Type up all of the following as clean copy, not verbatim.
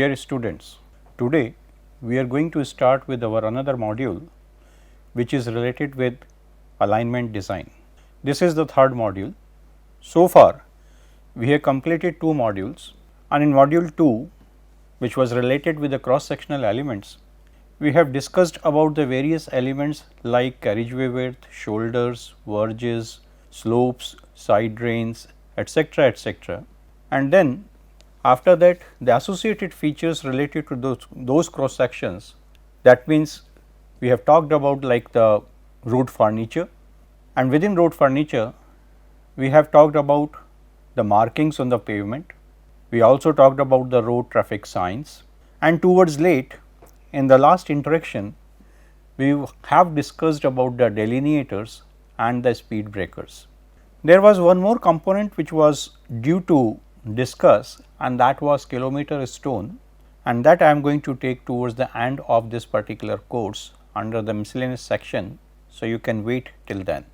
Dear students, today we are going to start with our another module which is related with alignment design. This is the third module. So far we have completed 2 modules, and in module 2, which was related with the cross sectional elements, we have discussed about the various elements like carriageway width, shoulders, verges, slopes, side drains, etc., and then after that the associated features related to those cross sections. That means we have talked about like the road furniture, and within road furniture we have talked about the markings on the pavement. We also talked about the road traffic signs, and towards late in the last interaction we have discussed about the delineators and the speed breakers. There was one more component which was due to discuss, and that was kilometer stone, and that I am going to take towards the end of this particular course under the miscellaneous section. So, you can wait till then.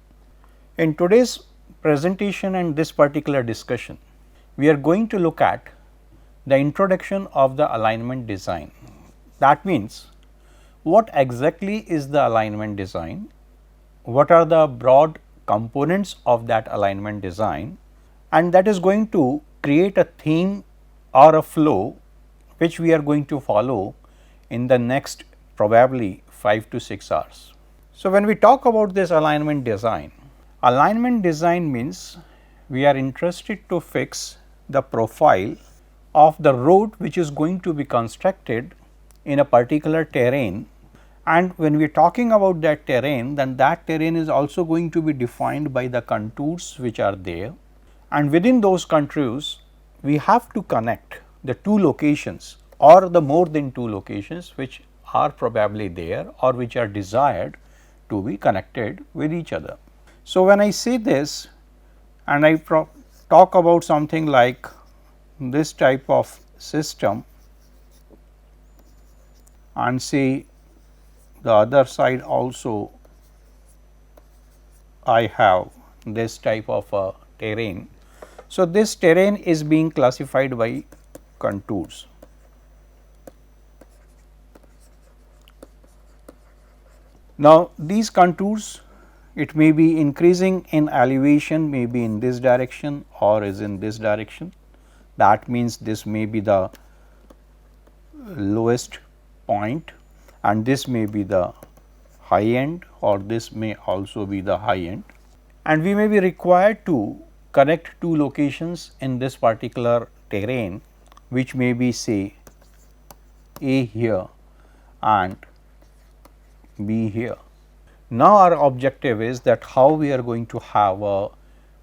In today's presentation and this particular discussion, we are going to look at the introduction of the alignment design. That means, what exactly is the alignment design, what are the broad components of that alignment design, and that is going to create a theme or a flow which we are going to follow in the next probably 5 to 6 hours. So, when we talk about this alignment design means we are interested to fix the profile of the road which is going to be constructed in a particular terrain, and when we are talking about that terrain, then that terrain is also going to be defined by the contours which are there, and within those contours we have to connect the 2 locations or the more than 2 locations which are probably there or which are desired to be connected with each other. So, when I say this and I talk about something like this type of system and say the other side also I have this type of a terrain. So, this terrain is being classified by contours. Now, these contours, it may be increasing in elevation, may be in this direction or is in this direction. That means, this may be the lowest point and this may be the high end, or this may also be the high end, and we may be required to connect 2 locations in this particular terrain, which may be say A here and B here. Now, our objective is that how we are going to have a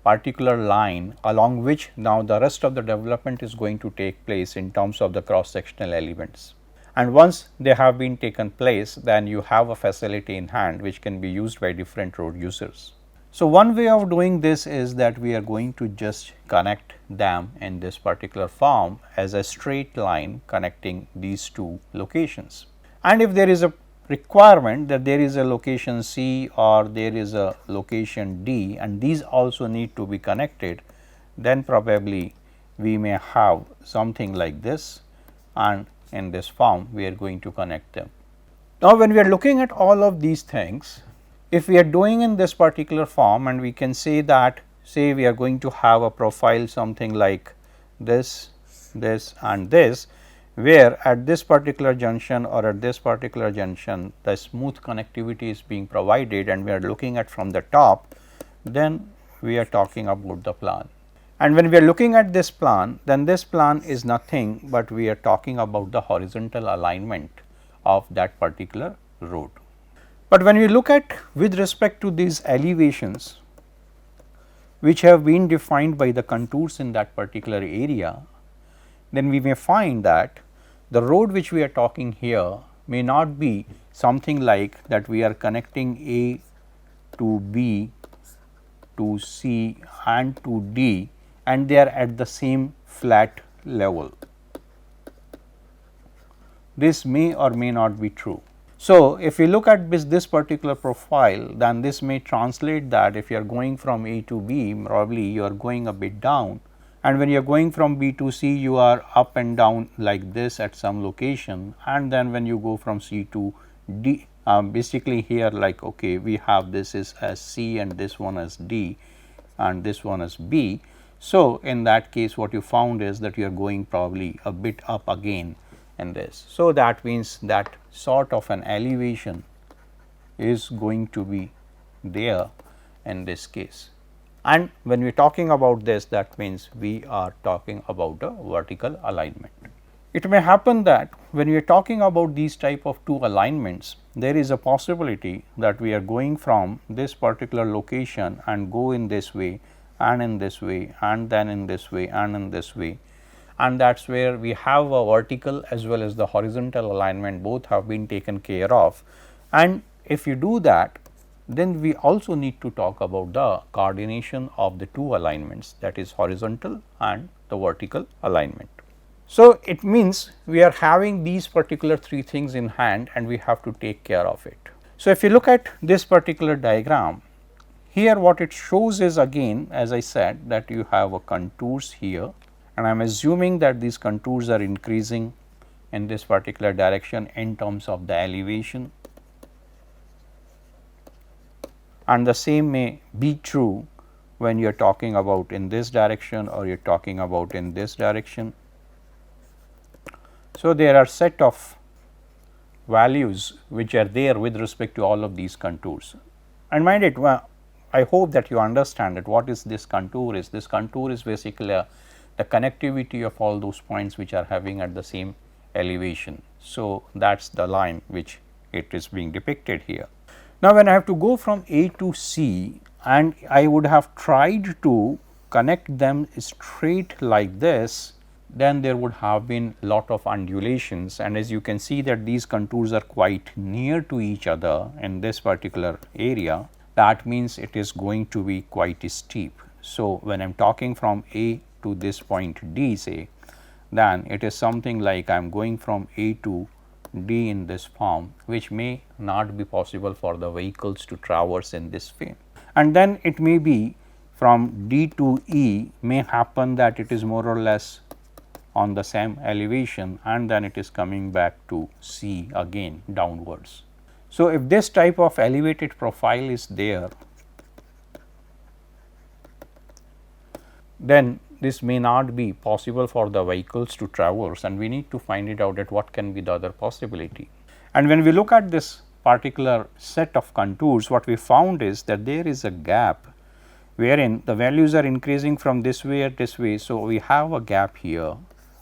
particular line along which now the rest of the development is going to take place in terms of the cross sectional elements. And once they have been taken place, then you have a facility in hand which can be used by different road users. So, one way of doing this is that we are going to just connect them in this particular form as a straight line connecting these 2 locations. And if there is a requirement that there is a location C or there is a location D and these also need to be connected, then probably we may have something like this, and in this form we are going to connect them. Now, when we are looking at all of these things, if we are doing in this particular form, and we can say that say we are going to have a profile something like this, this and this, where at this particular junction or at this particular junction the smooth connectivity is being provided and we are looking at from the top, then we are talking about the plan. And when we are looking at this plan, then this plan is nothing but we are talking about the horizontal alignment of that particular road. But when we look at with respect to these elevations which have been defined by the contours in that particular area, then we may find that the road which we are talking here may not be something like that we are connecting A to B to C and to D, and they are at the same flat level. This may or may not be true. So, if we look at this particular profile, then this may translate that if you are going from A to B, probably you are going a bit down and when you are going from B to C, you are up and down like this at some location, and then when you go from C to D, basically here like okay, we have this is as C and this one as D and this one as B. So, in that case what you found is that you are going probably a bit up again in this. So, that means that sort of an elevation is going to be there in this case. And when we are talking about this, that means we are talking about a vertical alignment. It may happen that when we are talking about these type of two alignments, there is a possibility that we are going from this particular location and go in this way and in this way and then in this way and in this way, and that is where we have a vertical as well as the horizontal alignment, both have been taken care of. And if you do that, then we also need to talk about the coordination of the two alignments, that is horizontal and the vertical alignment. So, it means we are having these particular three things in hand and we have to take care of it. So, if you look at this particular diagram, here what it shows is again, as I said, that you have a contours here, and I am assuming that these contours are increasing in this particular direction in terms of the elevation, and the same may be true when you are talking about in this direction or you are talking about in this direction. So, there are set of values which are there with respect to all of these contours, and mind it, I hope that you understand that what is this contour is. This contour is basically the connectivity of all those points which are having at the same elevation. So, that is the line which it is being depicted here. Now, when I have to go from A to C and I would have tried to connect them straight like this, then there would have been lot of undulations, and as you can see that these contours are quite near to each other in this particular area, that means it is going to be quite steep. So, when I am talking from A to this point D say, then it is something like I am going from A to D in this form, which may not be possible for the vehicles to traverse in this way. And then it may be from D to E may happen that it is more or less on the same elevation, and then it is coming back to C again downwards. So, if this type of elevated profile is there, then this may not be possible for the vehicles to traverse, and we need to find it out at what can be the other possibility. And when we look at this particular set of contours, what we found is that there is a gap wherein the values are increasing from this way or this way. So, we have a gap here,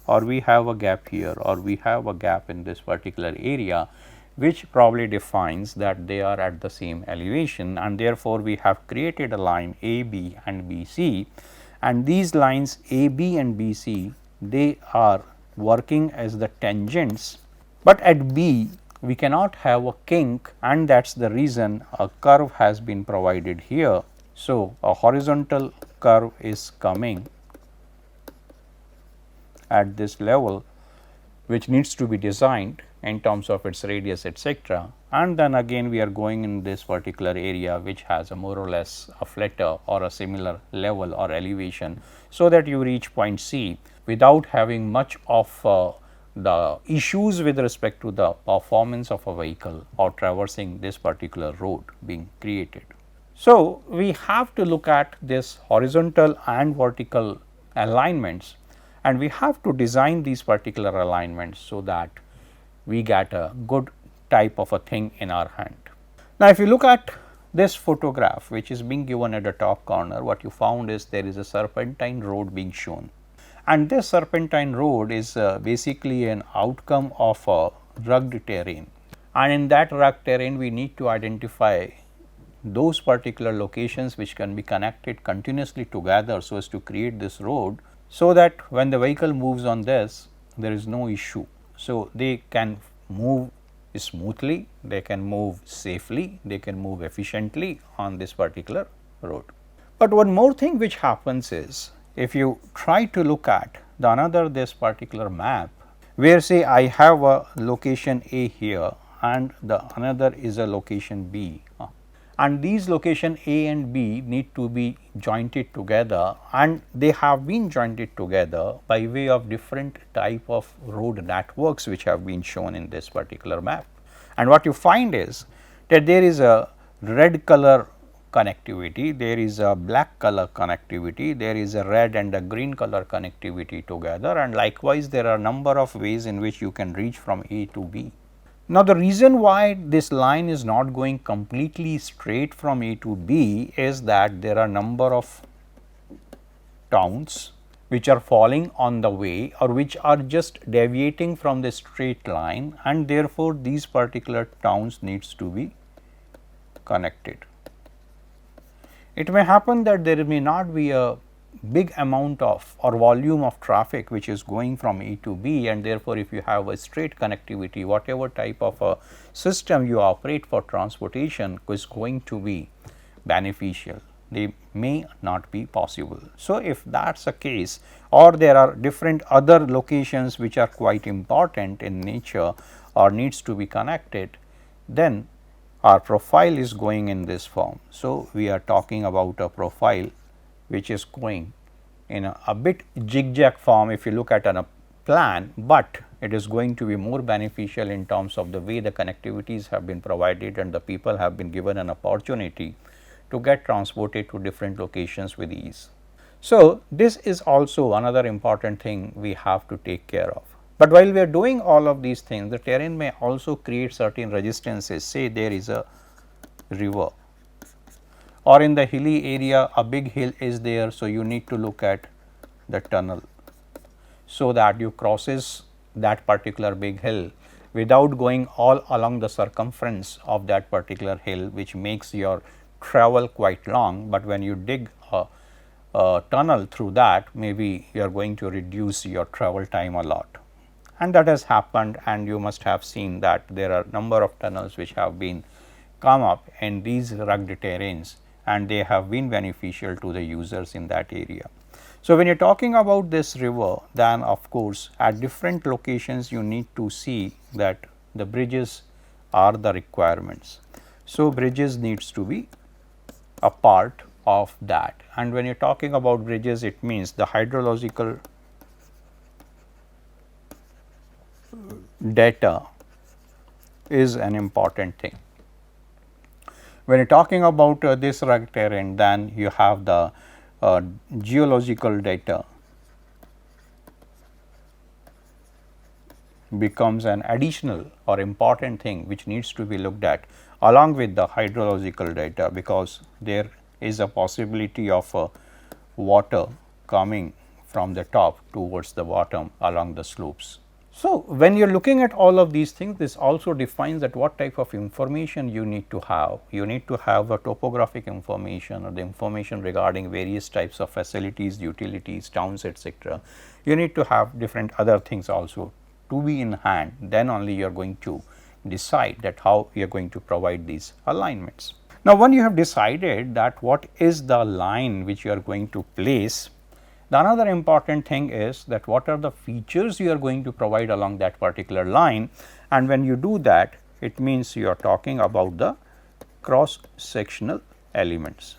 or we have a gap here, or we have a gap in this particular area, which probably defines that they are at the same elevation, and therefore, we have created a line AB and BC, and these lines AB and BC, they are working as the tangents, but at B we cannot have a kink, and that is the reason a curve has been provided here. So, a horizontal curve is coming at this level, which needs to be designed in terms of its radius, etc. And then again we are going in this particular area which has a more or less a flatter or a similar level or elevation, so that you reach point C without having much of the issues with respect to the performance of a vehicle or traversing this particular road being created. So, we have to look at this horizontal and vertical alignments, and we have to design these particular alignments so that we get a good type of a thing in our hand. Now, if you look at this photograph which is being given at the top corner, what you found is there is a serpentine road being shown, and this serpentine road is basically an outcome of a rugged terrain, and in that rugged terrain we need to identify those particular locations which can be connected continuously together so as to create this road, so that when the vehicle moves on this, there is no issue. So, they can move smoothly, they can move safely, they can move efficiently on this particular road. But one more thing which happens is, if you try to look at this particular map, where say I have a location A here and the another is a location B, and these location A and B need to be jointed together, and they have been jointed together by way of different type of road networks which have been shown in this particular map. And what you find is that there is a red color connectivity, there is a black color connectivity, there is a red and a green color connectivity together, and likewise there are number of ways in which you can reach from A to B. Now, the reason why this line is not going completely straight from A to B is that there are number of towns which are falling on the way or which are just deviating from the straight line, and therefore, these particular towns needs to be connected. It may happen that there may not be a big amount of or volume of traffic which is going from A to B, and therefore, if you have a straight connectivity, whatever type of a system you operate for transportation is going to be beneficial. They may not be possible. So, if that is the case, or there are different other locations which are quite important in nature or needs to be connected, then our profile is going in this form. So, we are talking about a profile which is going in a bit zigzag form if you look at a plan, but it is going to be more beneficial in terms of the way the connectivities have been provided and the people have been given an opportunity to get transported to different locations with ease. So, this is also another important thing we have to take care of. But while we are doing all of these things, the terrain may also create certain resistances. Say there is a river, or in the hilly area a big hill is there. So, you need to look at the tunnel, so that you crosses that particular big hill without going all along the circumference of that particular hill, which makes your travel quite long, but when you dig a tunnel through that, maybe you are going to reduce your travel time a lot. And that has happened, and you must have seen that there are number of tunnels which have been come up in these rugged terrains, and they have been beneficial to the users in that area. So, when you are talking about this river, then of course, at different locations you need to see that the bridges are the requirements. So, bridges needs to be a part of that, and when you are talking about bridges, it means the hydrological data is an important thing. When you are talking about this rugged terrain, then you have the geological data becomes an additional or important thing which needs to be looked at along with the hydrological data, because there is a possibility of water coming from the top towards the bottom along the slopes. So, when you are looking at all of these things, this also defines that what type of information you need to have. You need to have a topographic information or the information regarding various types of facilities, utilities, towns, etc. You need to have different other things also to be in hand, then only you are going to decide that how you are going to provide these alignments. Now, when you have decided that what is the line which you are going to place, the another important thing is that what are the features you are going to provide along that particular line, and when you do that, it means you are talking about the cross sectional elements.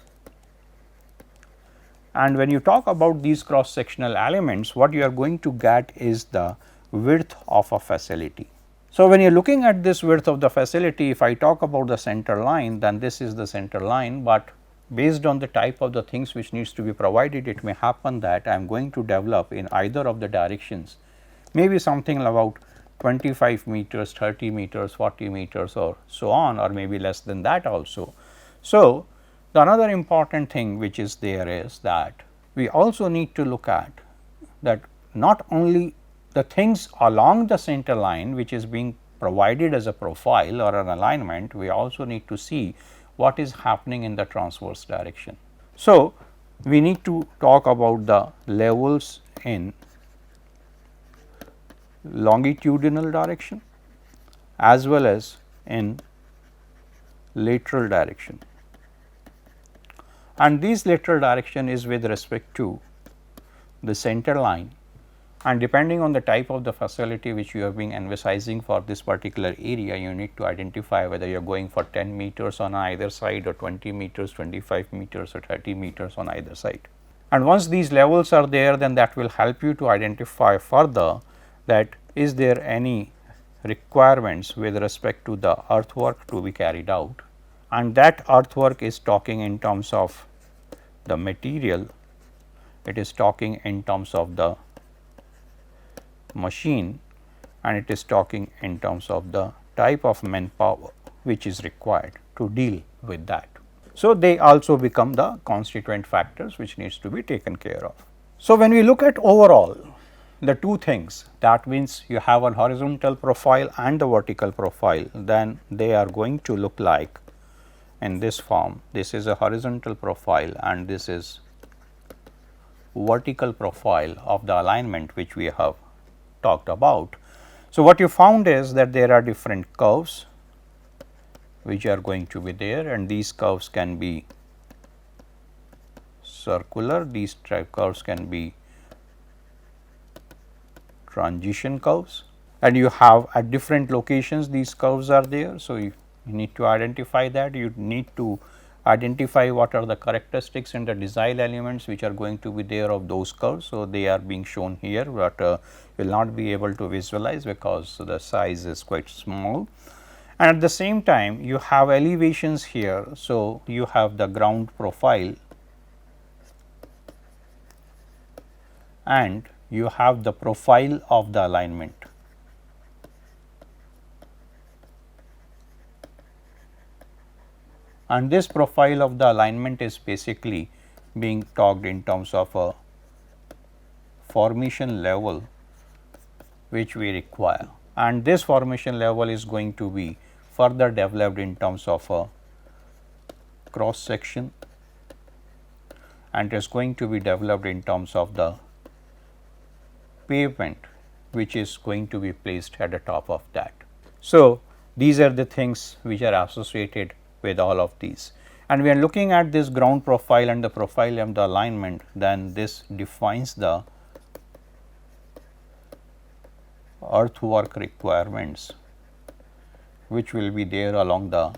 And when you talk about these cross sectional elements, what you are going to get is the width of a facility. So, when you are looking at this width of the facility, if I talk about the center line, then this is the center line, but based on the type of the things which needs to be provided, it may happen that I am going to develop in either of the directions, maybe something about 25 meters, 30 meters, 40 meters or so on, or maybe less than that also. So, the another important thing which is there is that we also need to look at that not only the things along the center line which is being provided as a profile or an alignment, we also need to see what is happening in the transverse direction. So, we need to talk about the levels in longitudinal direction as well as in lateral direction, and this lateral direction is with respect to the center line and depending on the type of the facility which you have been emphasizing for this particular area, you need to identify whether you are going for 10 meters on either side or 20 meters, 25 meters or 30 meters on either side. And once these levels are there, then that will help you to identify further that is there any requirements with respect to the earthwork to be carried out, and that earthwork is talking in terms of the material, it is talking in terms of the machine, and it is talking in terms of the type of manpower which is required to deal with that. So, they also become the constituent factors which needs to be taken care of. So, when we look at overall the two things, that means you have a horizontal profile and the vertical profile, then they are going to look like in this form. This is a horizontal profile and this is vertical profile of the alignment which we have talked about. So, what you found is that there are different curves which are going to be there, and these curves can be circular, these curves can be transition curves, and you have at different locations these curves are there. So, you need to identify that, you need to identify what are the characteristics and the design elements which are going to be there of those curves. So, they are being shown here, but will not be able to visualize because the size is quite small. And at the same time you have elevations here. So, you have the ground profile and you have the profile of the alignment. And this profile of the alignment is basically being talked in terms of a formation level which we require, and this formation level is going to be further developed in terms of a cross section, and it is going to be developed in terms of the pavement which is going to be placed at the top of that. So, these are the things which are associated with all of these, and we are looking at this ground profile and the profile of the alignment, then this defines the earthwork requirements which will be there along the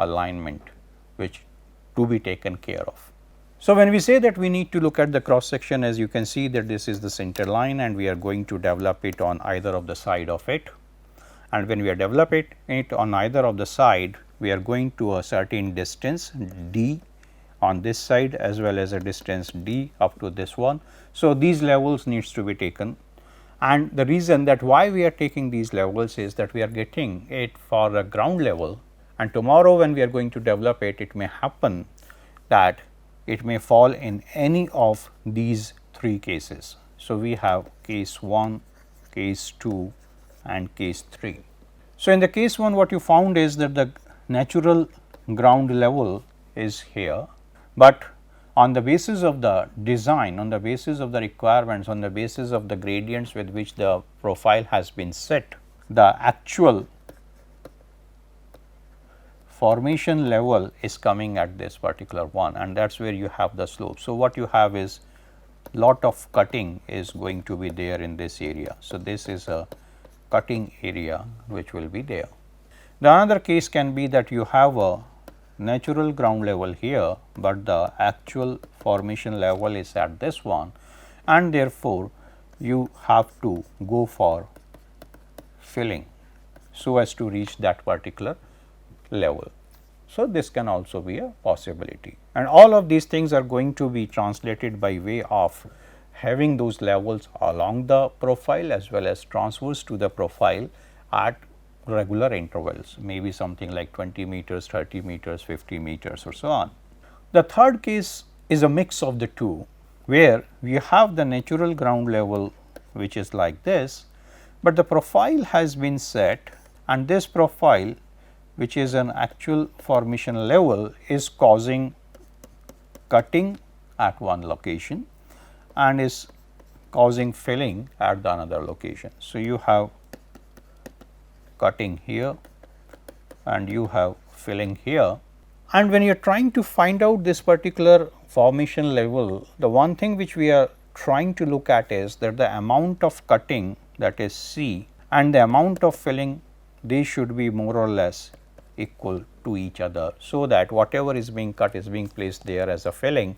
alignment which to be taken care of. So, when we say that we need to look at the cross section, as you can see that this is the center line and we are going to develop it on either of the side of it, and when we are developing it on either of the side, we are going to a certain distance d on this side as well as a distance d up to this one. So, these levels needs to be taken, and the reason that why we are taking these levels is that we are getting it for a ground level, and tomorrow when we are going to develop it, it may happen that it may fall in any of these three cases. So, we have case 1, case 2 and case 3. So, in the case 1, what you found is that the natural ground level is here, but on the basis of the design, on the basis of the requirements, on the basis of the gradients with which the profile has been set, the actual formation level is coming at this particular one, and that is where you have the slope. So, what you have is lot of cutting is going to be there in this area. So, this is a cutting area which will be there. The another case can be that you have a natural ground level here, but the actual formation level is at this one, and therefore, you have to go for filling so as to reach that particular level. So, this can also be a possibility, and all of these things are going to be translated by way of having those levels along the profile as well as transverse to the profile at regular intervals, maybe something like 20 meters, 30 meters, 50 meters or so on. The third case is a mix of the two, where we have the natural ground level which is like this, but the profile has been set, and this profile which is an actual formation level is causing cutting at one location and is causing filling at the another location. So, you have cutting here and you have filling here, and when you are trying to find out this particular formation level, the one thing which we are trying to look at is that the amount of cutting, that is C, and the amount of filling, they should be more or less equal to each other. So that whatever is being cut is being placed there as a filling,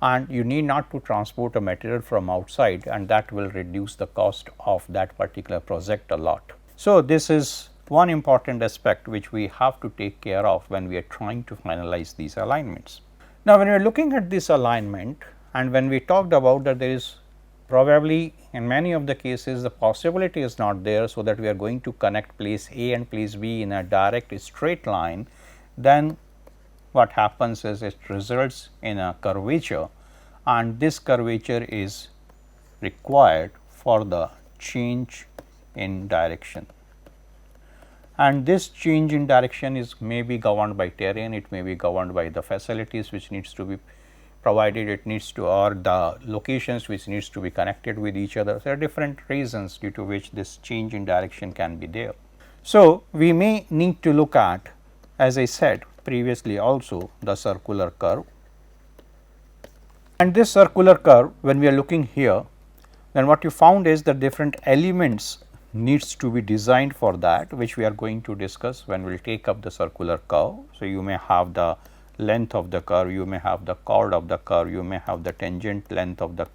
and you need not to transport a material from outside, and that will reduce the cost of that particular project a lot. So, this is one important aspect which we have to take care of when we are trying to finalize these alignments. Now, when we are looking at this alignment, and when we talked about that there is probably in many of the cases the possibility is not there, so that we are going to connect place A and place B in a direct straight line, then what happens is it results in a curvature, and this curvature is required for the change in direction. And this change in direction is may be governed by terrain, it may be governed by the facilities which needs to be provided, it needs to, or the locations which needs to be connected with each other. There are different reasons due to which this change in direction can be there. So, we may need to look at, as I said previously also, the circular curve, and this circular curve when we are looking here, then what you found is that different elements needs to be designed for that, which we are going to discuss when we will take up the circular curve. So, you may have the length of the curve, you may have the chord of the curve, you may have the tangent length of the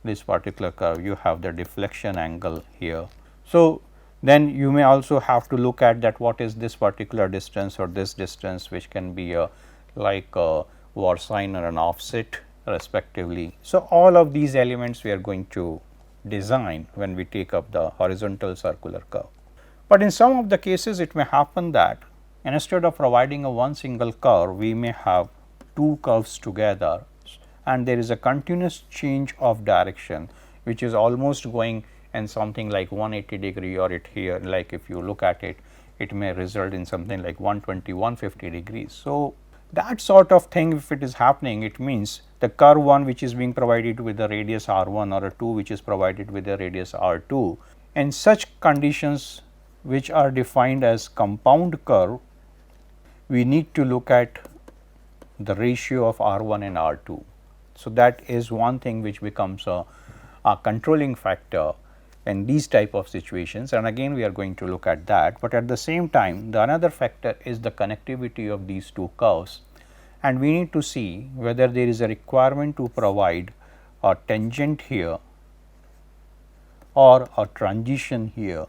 this particular curve, you have the deflection angle here. So, then you may also have to look at that what is this particular distance or this distance, which can be a like a Warsine or an offset respectively. So, all of these elements we are going to design when we take up the horizontal circular curve. But in some of the cases it may happen that instead of providing a one single curve, we may have two curves together, and there is a continuous change of direction which is almost going in something like 180 degree, or it here like if you look at it, it may result in something like 120, 150 degrees. So, that sort of thing if it is happening, it means the curve 1 which is being provided with the radius r1 or a 2 which is provided with the radius r2, in such conditions which are defined as compound curve, we need to look at the ratio of r1 and r2. So, that is one thing which becomes a controlling factor in these type of situations, and again we are going to look at that, but at the same time the another factor is the connectivity of these two curves, and we need to see whether there is a requirement to provide a tangent here or a transition here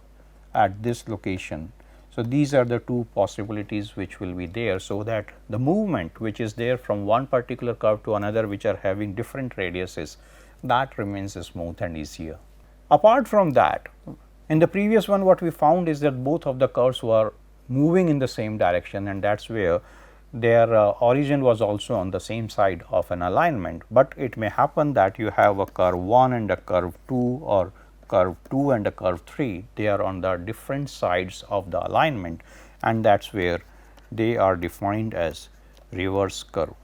at this location. So, these are the two possibilities which will be there, so that the movement which is there from one particular curve to another which are having different radiuses, that remains smooth and easier. Apart from that, in the previous one what we found is that both of the curves were moving in the same direction, and that is where their origin was also on the same side of an alignment, but it may happen that you have a curve 1 and a curve 2, or curve 2 and a curve 3, they are on the different sides of the alignment, and that is where they are defined as reverse curve.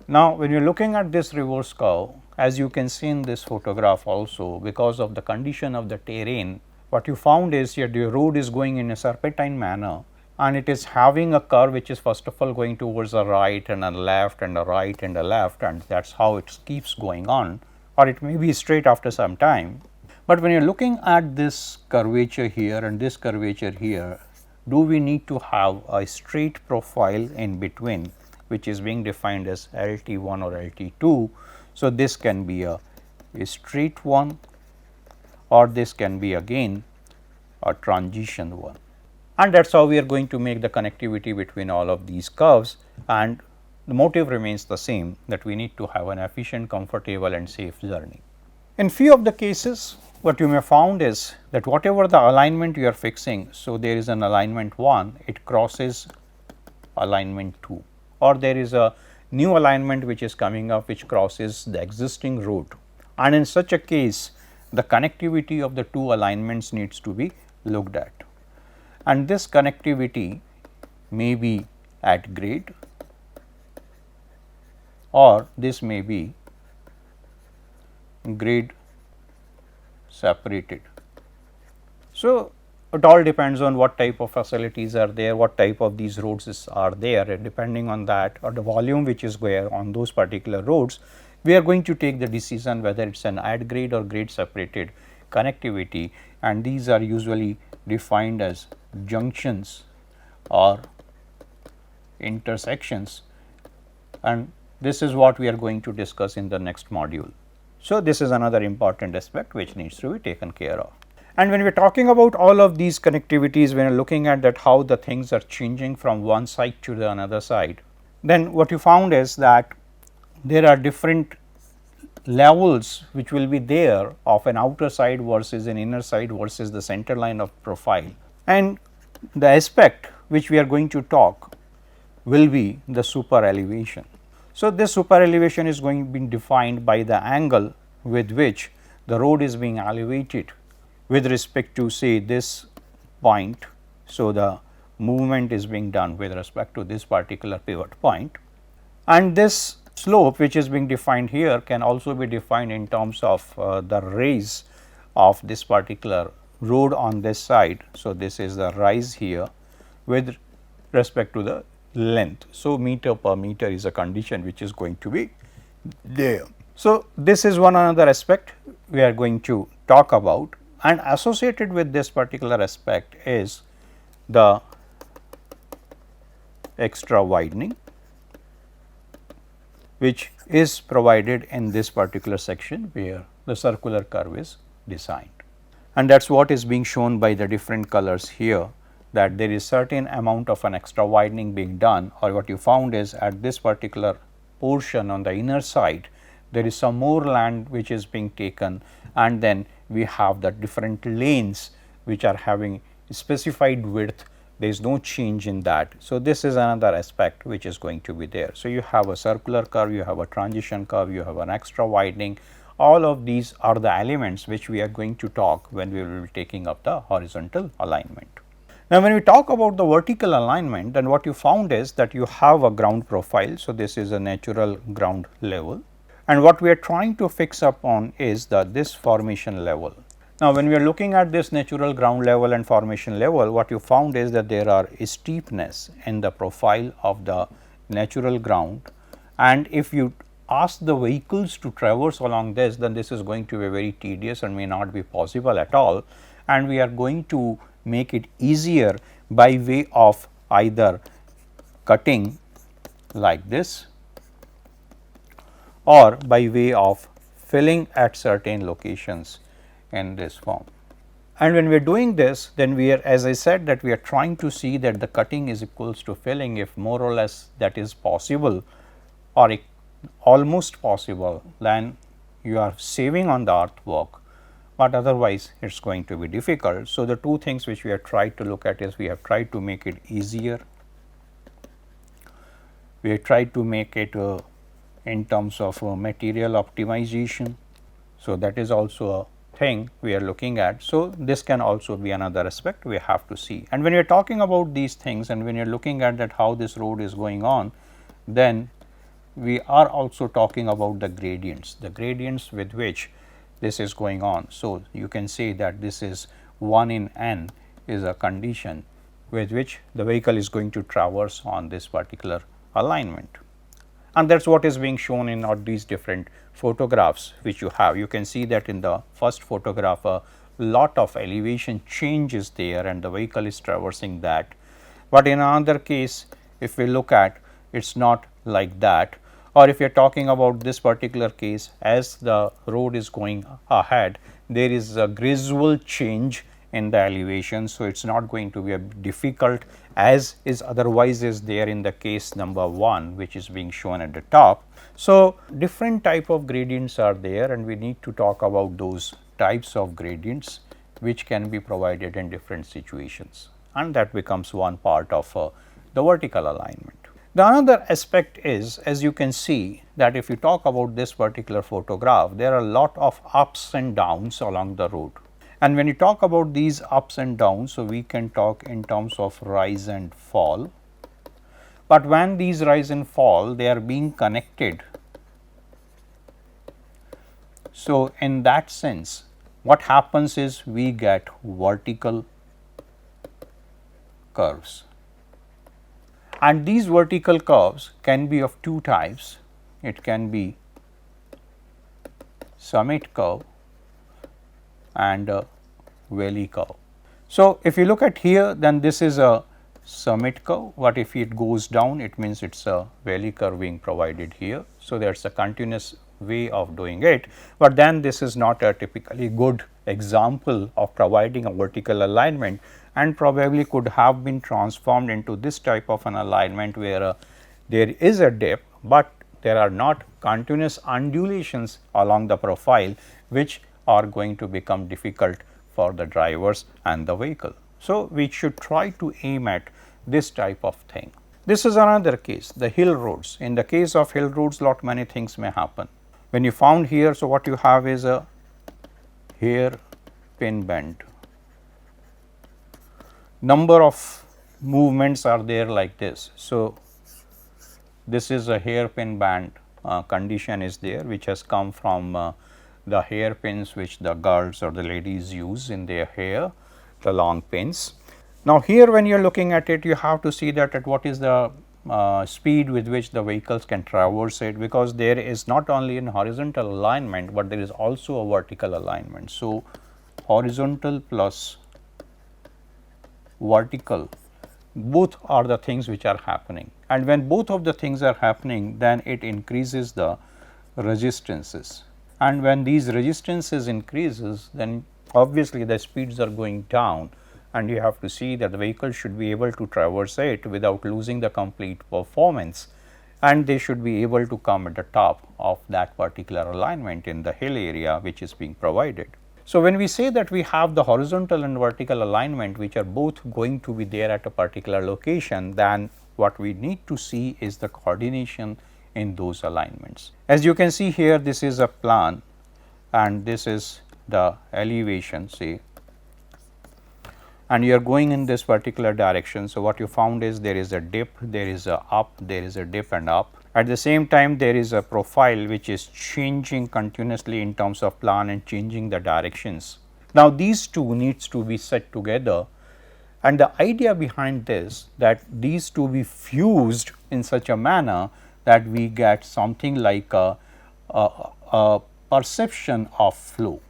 Now, when you are looking at this reverse curve, as you can see in this photograph also, because of the condition of the terrain, what you found is your road is going in a serpentine manner, and it is having a curve which is first of all going towards the right and a left and a right and a left, and that is how it keeps going on, or it may be straight after some time. But when you are looking at this curvature here and this curvature here, do we need to have a straight profile in between, which is being defined as LT1 or LT2. So, this can be a straight one, or this can be again a transition one, and that is how we are going to make the connectivity between all of these curves, and the motive remains the same, that we need to have an efficient, comfortable and safe journey. In few of the cases what you may found is that whatever the alignment you are fixing, so there is an alignment 1, it crosses alignment 2, or there is a new alignment which is coming up which crosses the existing route, and in such a case the connectivity of the two alignments needs to be looked at, and this connectivity may be at grade or this may be grade separated. So, it all depends on what type of facilities are there, what type of these roads are there, and depending on that or the volume which is there on those particular roads, we are going to take the decision whether it is an add grade or grade separated connectivity, and these are usually defined as junctions or intersections, and this is what we are going to discuss in the next module. So, this is another important aspect which needs to be taken care of. And when we are talking about all of these connectivities, when we are looking at that how the things are changing from one side to the another side, then what you found is that there are different levels which will be there of an outer side versus an inner side versus the center line of profile, and the aspect which we are going to talk will be the super elevation. So, this super elevation is going to be defined by the angle with which the road is being elevated with respect to say this point. So, the movement is being done with respect to this particular pivot point, and this slope which is being defined here can also be defined in terms of the raise of this particular road on this side. So, this is the rise here with respect to the length. So, meter per meter is a condition which is going to be there. So, this is one another aspect we are going to talk about, and associated with this particular aspect is the extra widening, which is provided in this particular section where the circular curve is designed. And that is what is being shown by the different colors here, that there is certain amount of an extra widening being done, or what you found is at this particular portion on the inner side there is some more land which is being taken, and then we have the different lanes which are having specified width, there is no change in that. So, this is another aspect which is going to be there. So, you have a circular curve, you have a transition curve, you have an extra widening, all of these are the elements which we are going to talk when we will be taking up the horizontal alignment. Now, when we talk about the vertical alignment, then what you found is that you have a ground profile. So, this is a natural ground level, and what we are trying to fix upon is this formation level. Now, when we are looking at this natural ground level and formation level, what you found is that there are steepness in the profile of the natural ground, and if you ask the vehicles to traverse along this, then this is going to be very tedious and may not be possible at all, and we are going to make it easier by way of either cutting like this or by way of filling at certain locations in this form. And when we are doing this, then we are, as I said, that we are trying to see that the cutting is equals to filling, if more or less that is possible or almost possible, then you are saving on the earthwork, but otherwise it is going to be difficult. So, the two things which we have tried to look at is we have tried to make it easier, we have tried to make it in terms of material optimization. So, that is also a thing we are looking at. So, this can also be another aspect we have to see. And when you are talking about these things and when you are looking at that how this road is going on, then we are also talking about the gradients with which this is going on. So, you can say that this is 1 in n is a condition with which the vehicle is going to traverse on this particular alignment. And that is what is being shown in all these different photographs which you have. You can see that in the first photograph a lot of elevation change is there and the vehicle is traversing that, but in another case if we look at, it is not like that, or if you are talking about this particular case, as the road is going ahead there is a gradual change in the elevation. So, it is not going to be a difficult as is otherwise is there in the case number 1 which is being shown at the top. So, different type of gradients are there and we need to talk about those types of gradients which can be provided in different situations, and that becomes one part of the vertical alignment. The another aspect is, as you can see, that if you talk about this particular photograph, there are a lot of ups and downs along the road. And when you talk about these ups and downs, so we can talk in terms of rise and fall, but when these rise and fall they are being connected. So, in that sense what happens is we get vertical curves, and these vertical curves can be of two types. It can be summit curve and a valley curve. So, if you look at here, then this is a summit curve, but if it goes down, it means it is a valley curve being provided here. So, there is a continuous way of doing it, but then this is not a typically good example of providing a vertical alignment, and probably could have been transformed into this type of an alignment where there is a dip, but there are not continuous undulations along the profile, which are going to become difficult for the drivers and the vehicle. So, we should try to aim at this type of thing. This is another case, the hill roads. In the case of hill roads, lot many things may happen. When you found here, so what you have is a hairpin bend. Number of movements are there like this. So, this is a hairpin band condition is there, which has come from the hairpins which the girls or the ladies use in their hair, the long pins. Now, here when you are looking at it, you have to see that at what is the speed with which the vehicles can traverse it, because there is not only an horizontal alignment, but there is also a vertical alignment. So, horizontal plus vertical, both are the things which are happening, and when both of the things are happening, then it increases the resistances, and when these resistances increases, then obviously the speeds are going down, and you have to see that the vehicle should be able to traverse it without losing the complete performance, and they should be able to come at the top of that particular alignment in the hill area which is being provided. So, when we say that we have the horizontal and vertical alignment which are both going to be there at a particular location, then what we need to see is the coordination in those alignments. As you can see here, this is a plan and this is the elevation, say, and you are going in this particular direction. So, what you found is there is a dip, there is a up, there is a dip and up. At the same time, there is a profile which is changing continuously in terms of plan and changing the directions. Now, these two needs to be set together, and the idea behind this, that these two be fused in such a manner that we get something like a perception of flow.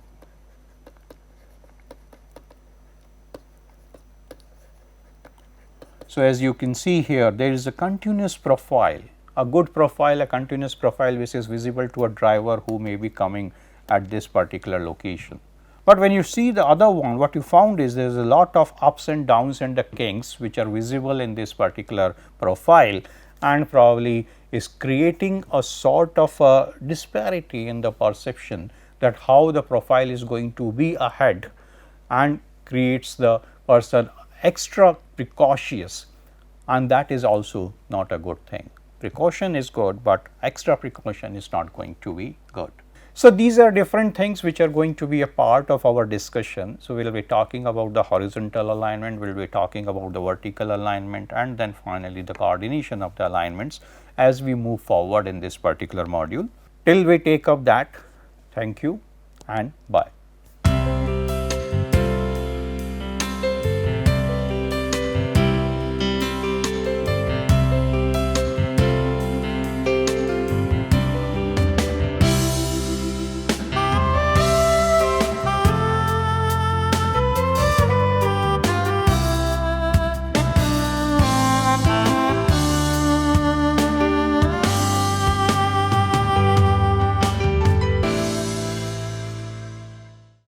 So, as you can see here, there is a continuous profile, a good profile, a continuous profile which is visible to a driver who may be coming at this particular location. But when you see the other one, what you found is there is a lot of ups and downs and the kinks which are visible in this particular profile, and probably is creating a sort of a disparity in the perception that how the profile is going to be ahead, and creates the person extra precautious, and that is also not a good thing. Precaution is good, but extra precaution is not going to be good. So, these are different things which are going to be a part of our discussion. So, we will be talking about the horizontal alignment, we will be talking about the vertical alignment, and then finally the coordination of the alignments as we move forward in this particular module. Till we take up that, thank you and bye.